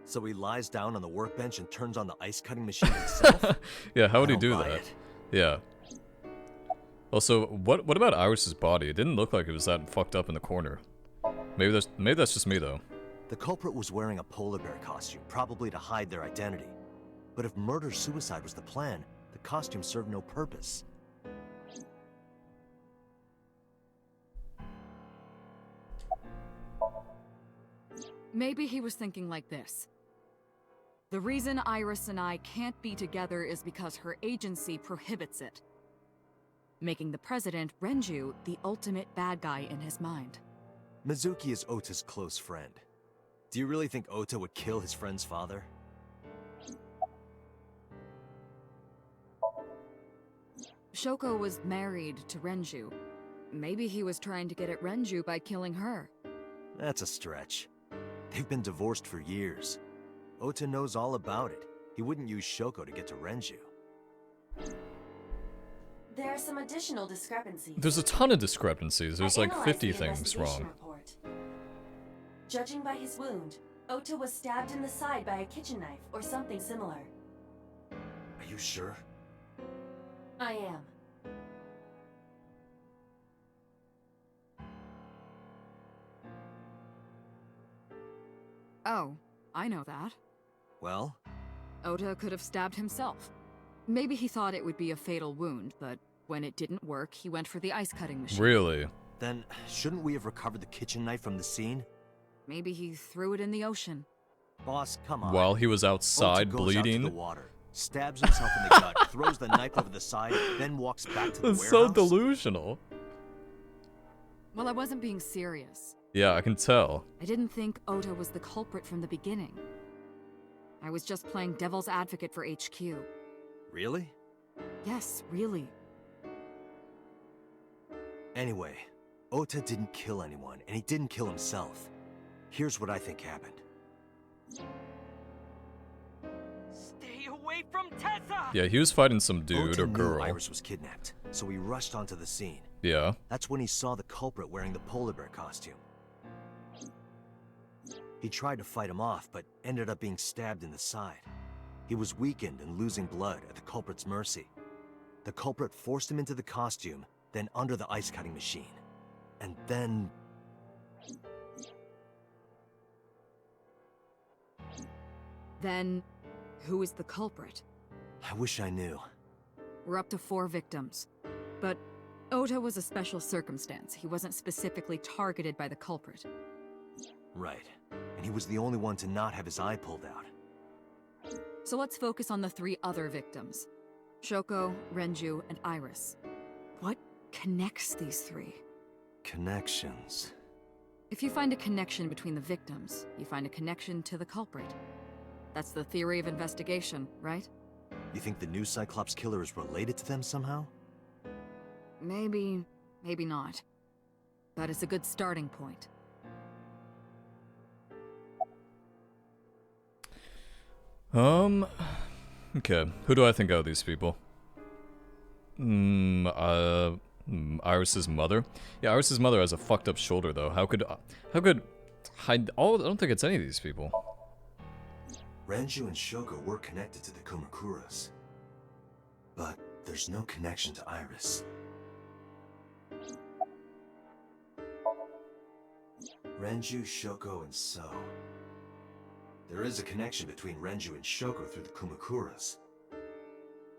So he lies down on the workbench and turns on the ice cutting machine himself? Yeah, how would he do buy that? it. Yeah. Also, what about Iris's body? It didn't look like it was that fucked up in the corner. Maybe that's just me though. The culprit was wearing a polar bear costume, probably to hide their identity. But if murder-suicide was the plan, the costume served no purpose. Maybe he was thinking like this. The reason Iris and I can't be together is because her agency prohibits it. Making the president, Renju, the ultimate bad guy in his mind. Mizuki is Ota's close friend. Do you really think Ota would kill his friend's father? Shoko was married to Renju. Maybe he was trying to get at Renju by killing her. That's a stretch. They've been divorced for years. Ota knows all about it. He wouldn't use Shoko to get to Renju. There are some additional discrepancies. There's a ton of discrepancies. There's like analyzed 50 the things investigation wrong. report. Judging by his wound, Ota was stabbed in the side by a kitchen knife or something similar. Are you sure? I am. Oh, I know that. Well? Ota could have stabbed himself. Maybe he thought it would be a fatal wound, but when it didn't work, he went for the ice-cutting machine. Really? Then, shouldn't we have recovered the kitchen knife from the scene? Maybe he threw it in the ocean. Boss, come on. While he was outside Ota goes bleeding? out to the water, stabs himself in the gut, throws the knife over the side, then walks back to the That's so warehouse? delusional. Well, I wasn't being serious. Yeah, I can tell. I didn't think Ota was the culprit from the beginning. I was just playing devil's advocate for HQ. Really? Yes, really. Anyway, Ota didn't kill anyone, and he didn't kill himself. Here's what I think happened. Stay away from Tessa! Yeah, he was fighting some dude Ota or knew girl. Iris was kidnapped, so he rushed onto the scene. Yeah. That's when he saw the culprit wearing the polar bear costume. He tried to fight him off, but ended up being stabbed in the side. He was weakened and losing blood at the culprit's mercy. The culprit forced him into the costume, then under the ice cutting machine. And then... Then, who is the culprit? I wish I knew. We're up to 4 victims. But Ota was a special circumstance. He wasn't specifically targeted by the culprit. Right. And he was the only one to not have his eye pulled out. So let's focus on the 3 other victims. Shoko, Renju, and Iris. What connects these 3? Connections. If you find a connection between the victims, you find a connection to the culprit. That's the theory of investigation, right? You think the new Cyclops killer is related to them somehow? Maybe, maybe not. But it's a good starting point. Okay. Who do I think out of these people? Iris's mother? Yeah, Iris's mother has a fucked up shoulder, though. How could... I don't think it's any of these people. Renju and Shoko were connected to the Kumakuras. But there's no connection to Iris. Renju, Shoko, and So. There is a connection between Renju and Shoko through the Kumakuras.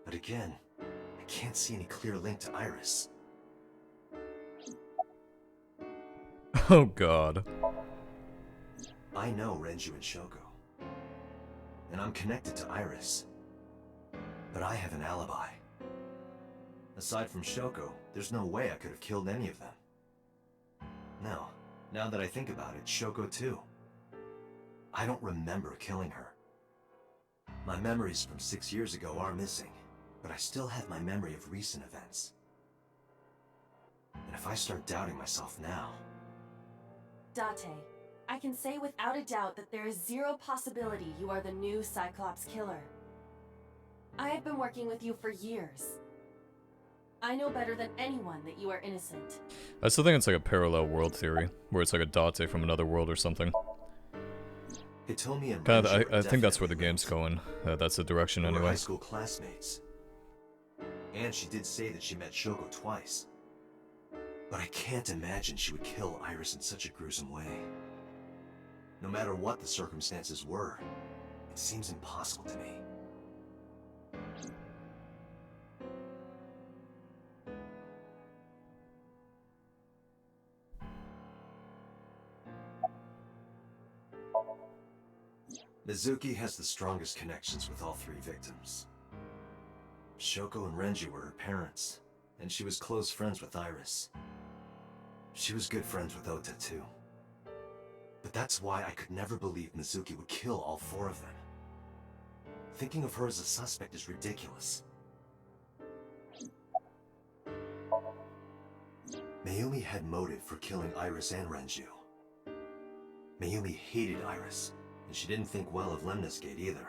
But again, I can't see any clear link to Iris. Oh god. I know Renju and Shoko. And I'm connected to Iris. But I have an alibi. Aside from Shoko, there's no way I could have killed any of them. No, now that I think about it, Shoko too. I don't remember killing her. My memories from 6 years ago are missing, but I still have my memory of recent events. And if I start doubting myself now... Date, I can say without a doubt that there is 0 possibility you are the new Cyclops killer. I have been working with you for years. I know better than anyone that you are innocent. I still think it's like a parallel world theory, where it's like a Date from another world or something. Hitomi and Kind of, Renju I think that's definitely where the game's going. That's the direction They were anyway. high school classmates. And she did say that she met Shoko twice. But I can't imagine she would kill Iris in such a gruesome way. No matter what the circumstances were, it seems impossible to me. Mizuki has the strongest connections with all 3 victims. Shoko and Renju were her parents, and she was close friends with Iris. She was good friends with Ota too. But that's why I could never believe Mizuki would kill all 4 of them. Thinking of her as a suspect is ridiculous. Mayumi had motive for killing Iris and Renju. Mayumi hated Iris, and she didn't think well of Lemnis Gate either.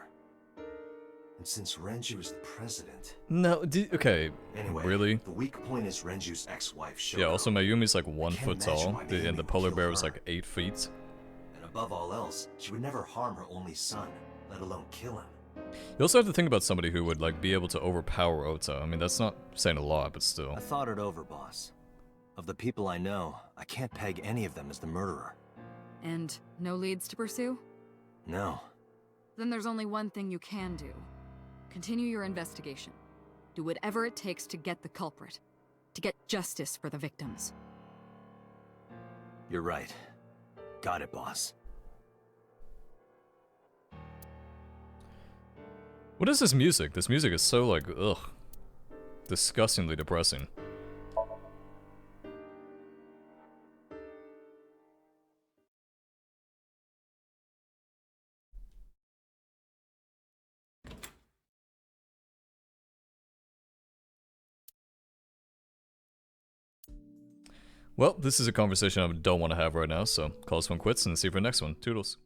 And since Renju is the president... No, okay, Anyway, really? the weak point is Renju's ex-wife, Shoko. Yeah, also Mayumi's like 1 can't foot imagine tall, why and Mayumi the would polar kill bear was her. like 8 feet. And above all else, she would never harm her only son, let alone kill him. You also have to think about somebody who would like be able to overpower Ota. I mean, that's not saying a lot, but still. I thought it over, boss. Of the people I know, I can't peg any of them as the murderer. And no leads to pursue? No. Then there's only one thing you can do. Continue your investigation. Do whatever it takes to get the culprit. To get justice for the victims. You're right. Got it, boss. What is this music? This music is so like, ugh. Disgustingly depressing. Well, this is a conversation I don't want to have right now, so call this one quits and see you for the next one. Toodles.